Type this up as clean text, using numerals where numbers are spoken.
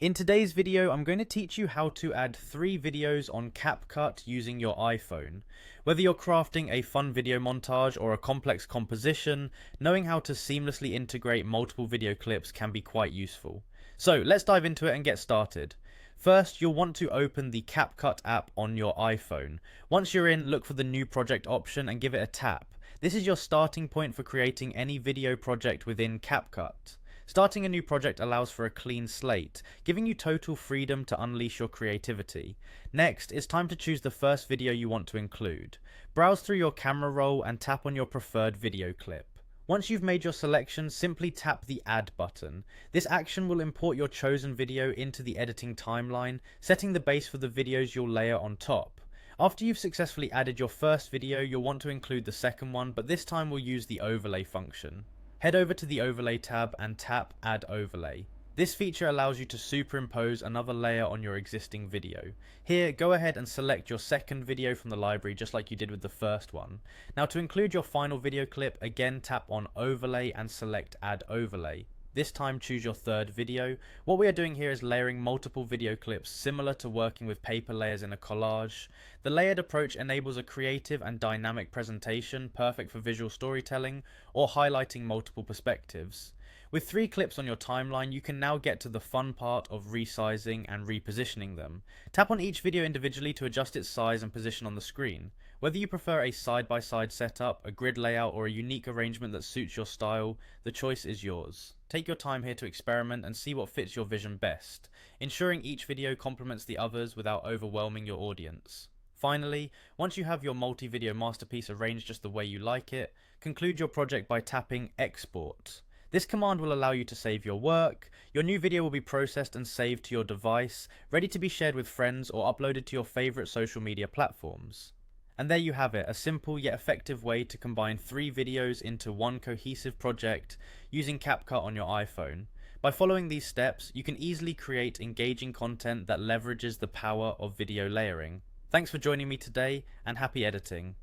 In today's video, I'm going to teach you how to add 3 videos on Capcut using your iPhone. Whether you're crafting a fun video montage or a complex composition, knowing how to seamlessly integrate multiple video clips can be quite useful. So let's dive into it and get started. First, you'll want to open the Capcut app on your iPhone. Once you're in, look for the New Project option and give it a tap. This is your starting point for creating any video project within Capcut. Starting a new project allows for a clean slate, giving you total freedom to unleash your creativity. Next, it's time to choose the first video you want to include. Browse through your camera roll and tap on your preferred video clip. Once you've made your selection, simply tap the Add button. This action will import your chosen video into the editing timeline, setting the base for the videos you'll layer on top. After you've successfully added your first video, you'll want to include the second one, but this time we'll use the overlay function. Head over to the Overlay tab and tap Add Overlay. This feature allows you to superimpose another layer on your existing video. Here, go ahead and select your second video from the library just like you did with the first one. Now to include your final video clip, again tap on Overlay and select Add Overlay. This time choose your third video. What we are doing here is layering multiple video clips similar to working with paper layers in a collage. The layered approach enables a creative and dynamic presentation perfect for visual storytelling or highlighting multiple perspectives. With 3 clips on your timeline, you can now get to the fun part of resizing and repositioning them. Tap on each video individually to adjust its size and position on the screen. Whether you prefer a side-by-side setup, a grid layout, or a unique arrangement that suits your style, the choice is yours. Take your time here to experiment and see what fits your vision best, ensuring each video complements the others without overwhelming your audience. Finally, once you have your multi-video masterpiece arranged just the way you like it, conclude your project by tapping Export. This command will allow you to save your work. Your new video will be processed and saved to your device, ready to be shared with friends or uploaded to your favorite social media platforms. And there you have it, a simple yet effective way to combine 3 videos into one cohesive project using Capcut on your iPhone. By following these steps, you can easily create engaging content that leverages the power of video layering. Thanks for joining me today, and happy editing.